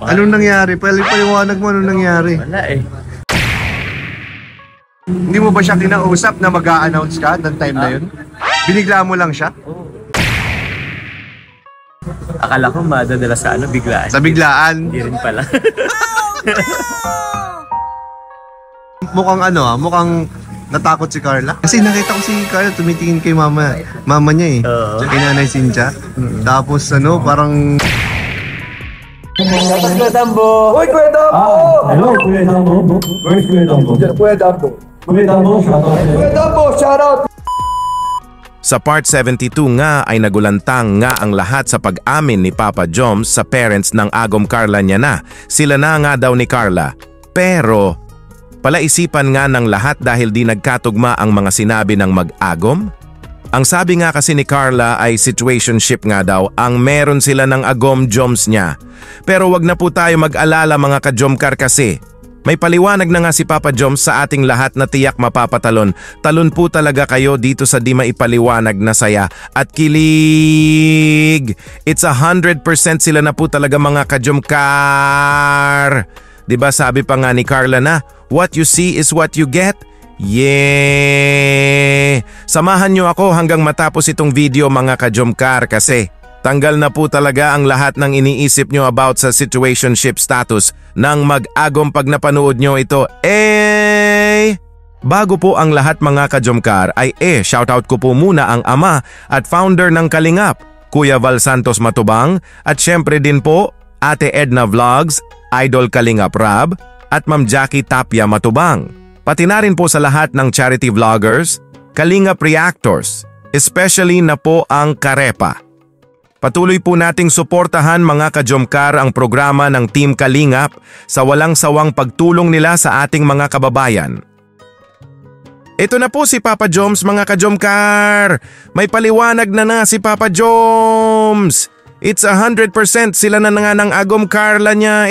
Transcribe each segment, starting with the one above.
Anong nangyari? Paliwanag mo anong nangyari. Wala eh. Hindi mo ba siya kinausap na mag-a-announce ka ng time na yun? Binigla mo lang siya? Akala ko madadala sa ano, biglaan. Sa biglaan? Hindi rin pala. Mukhang mukhang natakot si Carla. Kasi nakita ko si Carla tumitingin kay mama niya eh. Kay Nanay Cynthia. Tapos parang... Kuya Dambo! Uy, Kuya Dambo! Hello, Kuya Dambo. Where's Kuya Dambo? Kuya Dambo! Kuya Dambo, shoutout. Kuya Dambo, shoutout! Sa part 72 nga ay nagulantang nga ang lahat sa pag-amin ni Papa Joms sa parents ng Agom Carla niya na. Sila na nga daw ni Carla. Pero, palaisipan nga ng lahat dahil di nagkatugma ang mga sinabi ng mag-agom? Ang sabi nga kasi ni Carla ay situationship nga daw ang meron sila ng Agom Joms niya. Pero wag na po tayo mag-alala mga ka-Jomcar kasi. May paliwanag na nga si Papa Joms sa ating lahat na tiyak mapapatalon. Talon po talaga kayo dito sa di maipaliwanag na saya at kilig. It's 100% sila na po talaga mga ka-Jomcar. Diba sabi pa nga ni Carla na, what you see is what you get? Yeah! Samahan nyo ako hanggang matapos itong video mga ka-Jomcar kasi tanggal na po talaga ang lahat ng iniisip nyo about sa situationship status ng mag-agom pag napanood nyo ito. Bago po ang lahat mga ka-Jomcar ay shoutout ko po muna ang ama at founder ng Kalingap, Kuya Val Santos Matubang at syempre din po Ate Edna Vlogs, Idol Kalingap Rab at Ma'am Jackie Tapia Matubang. Pati na rin po sa lahat ng charity vloggers, Kalingap Reactors, especially na po ang Karepa. Patuloy po nating suportahan mga ka-Jomcar ang programa ng Team Kalingap sa walang sawang pagtulong nila sa ating mga kababayan. Ito na po si Papa Joms mga ka-Jomcar! May paliwanag na si Papa Joms! It's 100% sila na nga ng Agom Carla niya.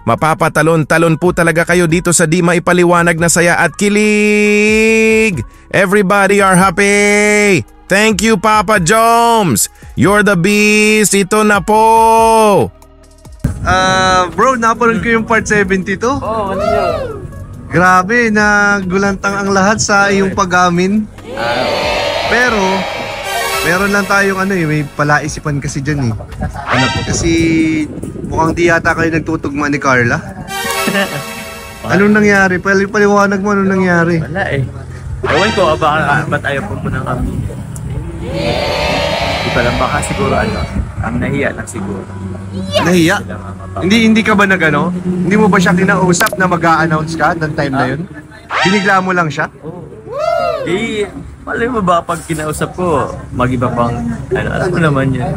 Mapapatalon-talon po talaga kayo dito sa di maipaliwanag na saya at kilig. Everybody are happy. Thank you Papa Joms. You're the beast. Ito na po. Bro, napanood ko yung part 72. Oo, ano yun? Grabe, nagulantang ang lahat sa iyong pag-amin. Pero meron lang tayong may palaisipan kasi dyan eh. Kasi mukhang di yata kayo nagtutugma ni Carla. Anong nangyari? Paliwanag mo anong nangyari. Wala eh. Ewan ko, ba't ayaw po muna kami? Di pa lang, baka siguro ang nahiya lang siguro. Nahiya? Hindi ka ba Hindi mo ba siya kinausap na mag-a-announce ka ng time na yun? Binigla mo lang siya? Malay mo ba pag kinausap ko, mag-iba pang, alam mo naman yun.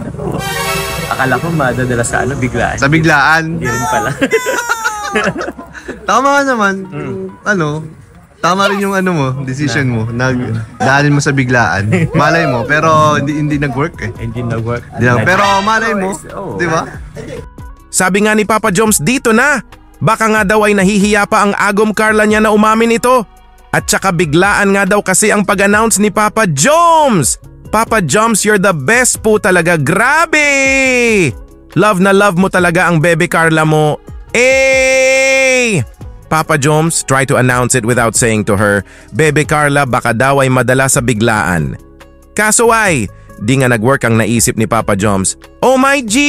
Akala ko madadala sa biglaan. Sa biglaan? Hindi rin pala. Tama ka naman. Tama rin yung decision mo. Daanin mo sa biglaan. Malay mo, pero hindi nag-work eh. Hindi nag-work. Pero malay mo, di ba? Sabi nga ni Papa Joms dito na. Baka nga daw ay nahihiya pa ang Agom Carla niya na umamin ito. At saka biglaan nga daw kasi ang pag-announce ni Papa Joms. Papa Joms, you're the best po talaga. Grabe! Love na love mo talaga ang bebe Carla mo. Papa Joms, try to announce it without saying to her, Bebe Carla baka daw ay madala sa biglaan. Kaso ay, di nga nag-work ang naisip ni Papa Joms. Oh my G!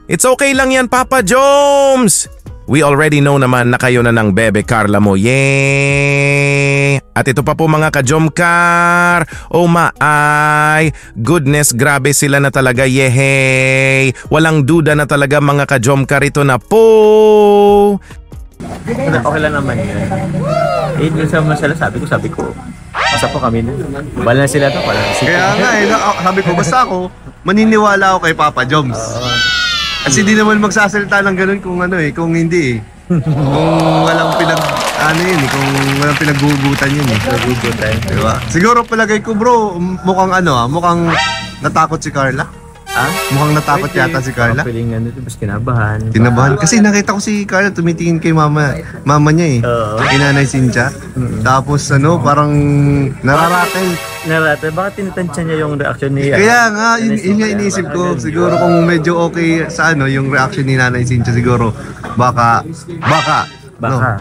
It's okay lang yan Papa Joms! We already know naman na kayo na ng Bebe Carla mo. Yay! At ito pa po mga ka-Jomcar. Oh my goodness, grabe sila na talaga. Yehey! Walang duda na talaga mga ka-Jomcar ito na po. Okay lang naman yun. Yun sa sabi ko, basta po kami na. Wala na sila to, wala na sila. Kaya nga sabi ko, basta ako, maniniwala ako kay Papa Joms. Kasi di naman magsasalita ng ganun kung kung hindi eh. Kung walang kung walang pinaggugutan yun eh. Nagugutan. Diba? Siguro palagay ko bro, mukhang natakot si Carla. Mukhang natakot yata si Carla. Feeling tapos kinabahan. Kinabahan. Kasi nakita ko si Carla tumitingin kay mama niya eh. Kay Nanay Cynthia. Tapos parang nararatel. narate, bakit tinitansya niya yung reaction niya? Kaya nga, yun nga iniisip ko. Siguro kung medyo okay sa ano, yung reaction ni Nanay Cynthia, siguro baka,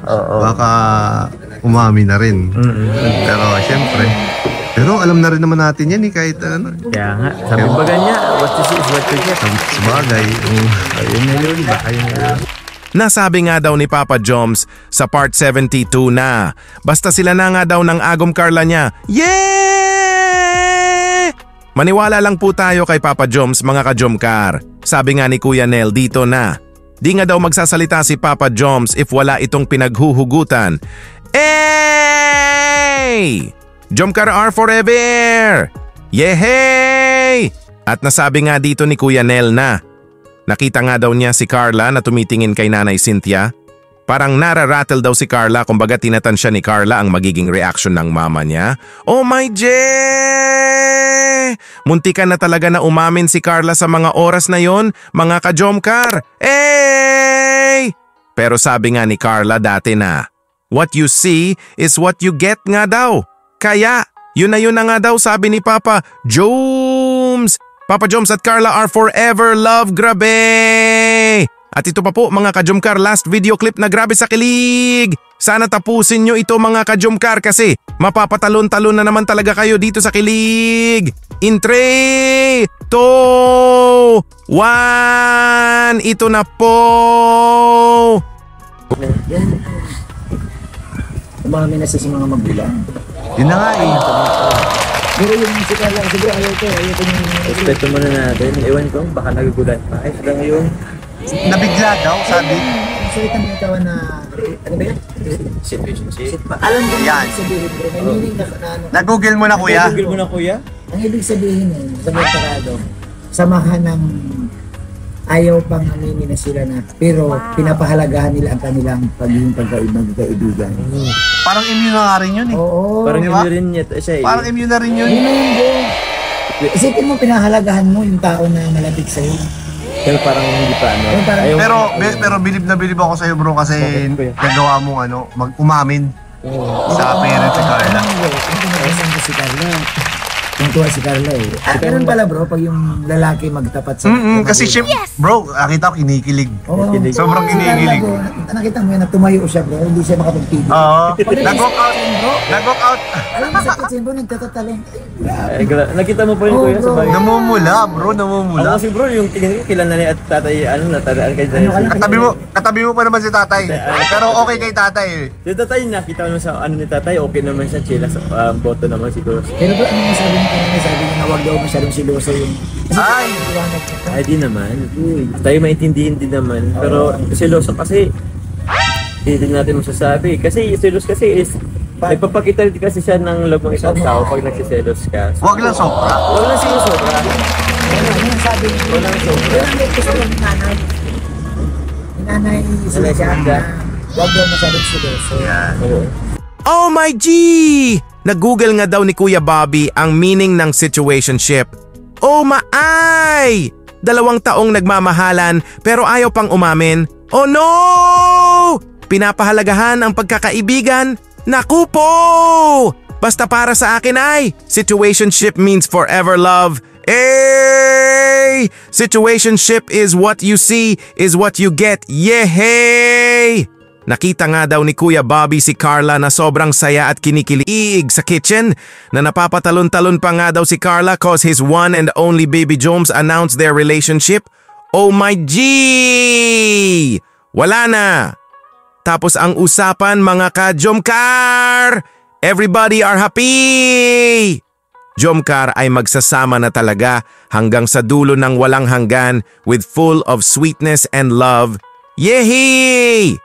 oo. baka umami na rin. Pero syempre, pero alam na rin naman natin yan kahit ano. Kaya nga, sabi baga niya, what you see is what you get. Sabagay. Ayun na yun, baka yun na yun. Nasabi nga daw ni Papa Joms sa part 72 na basta sila na nga daw ng Agom Carla niya. Yeah! Maniwala lang po tayo kay Papa Joms mga ka-Jomcar. Sabi nga ni Kuya Nel dito na di nga daw magsasalita si Papa Joms if wala itong pinaghuhugutan. Hey! Jomcar are forever! Yehey! At nasabi nga dito ni Kuya Nel na nakita nga daw niya si Carla na tumitingin kay Nanay Cynthia. Parang nararattle daw si Carla kumbaga tinatansya ni Carla ang magiging reaction ng mama niya. Oh my J! Muntikan na talaga na umamin si Carla sa mga oras na yon, mga ka-Jomcar. Hey! Pero sabi nga ni Carla dati na, what you see is what you get nga daw. Kaya, yun na nga daw sabi ni Papa Joms. Papa Joms at Carla are forever love, grabe! At ito pa po mga ka-Jomcar, last video clip na grabe sa kilig! Sana tapusin nyo ito mga ka-Jomcar kasi mapapatalon-talon na naman talaga kayo dito sa kilig! In 3, 2, 1, ito na po! Umami na siya sa mga magulang. Yun na nga eh. Pero yung si Carla, siguro ayaw ko yung... Respeto muna natin. Ewan ko, baka nagugulan pa. Ay, hanggang ngayon. Nabigla daw, sabi. Salita mo yung tawa na... Ano ba yan? Situationship. Alam ko Yan. yung sabihin, bro. May meaning na ano. Nag-google mo na kuya. Google mo na kuya? Ang ibig sabihin sa Monterado, samahan ng ayaw pang aminin na sila na pero pinapahalagahan nila ang kanilang pagiging magkaibigan. Parang immune na nga rin yun eh. Oo. Parang di ba? yun rin niya siya eh. Parang immune na rin yun. Yun na yun, bro. Isipin mo, pinahalagahan mo yung tao na malapit sa'yo. Pero parang hindi pa ano. Pero parang- Ayaw- Pero bilib na bilib ako sa'yo bro kasi Bakit ba yan? nagawa mong ano, umamin sa parents ni Carla. Ano si Carla? Tuntua si Carla eh. Ganun pala bro, pag yung lalaki magtapat sa... Kasi siya, bro, nakita ko kinikilig. Oo. Sobrang kinikilig. Nakita mo yan, na tumayo siya bro, hindi siya makapagpigil. Oo. Nag-walk out. Nag-walk out. Alam mo sa kitchen bro, nagtatatalon. Ay, nakita mo pa yun Oo, kuya sa bro. bagay. Namumula, bro, Ako namumula. kasi bro, yung tingin ko kilala ni at tatay, ano, natadaan kay Ano ka lang? Katabi mo pa naman si tatay. Pero okay kay tatay eh. Si tatay, nakita mo sa ano ni tatay, okay naman siya, chila sa boto naman siguro. Pero bro, ano masabi mo kanina? Sabi niya na huwag daw masyadong siloso yung... Ay! Iwanag ka. Ay, di naman. Tayo maintindihin din naman. Pero seloso kasi, hindi din natin masasabi. Kasi selos kasi is, nagpapakita din kasi siya ng love ng isang tao pag nagsiselos ka. So, Huwag lang sobra. Huwag lang siya sobra. Ano yung sabi niya? Walang sobra. Pero ang gusto ko ng nanay. Yung nanay sila siya na huwag daw masyadong siloso. Oo. Oh my G! Nag-google nga daw ni Kuya Bobby ang meaning ng situationship. Oh my! 2 taong nagmamahalan pero ayaw pang umamin. Oh no! Pinapahalagahan ang pagkakaibigan. Naku po! Basta para sa akin ay, situationship means forever love. Hey! Situationship is what you see, is what you get. Yehey! Nakita nga daw ni Kuya Bobby si Carla na sobrang saya at kinikilig sa kitchen na napapatalon-talon pa nga daw si Carla cause his one and only baby Joms announced their relationship. Oh my G! Wala na! Tapos ang usapan mga ka-Jomcar! Everybody are happy! Jomcar ay magsasama na talaga hanggang sa dulo ng walang hanggan with full of sweetness and love. Yehey!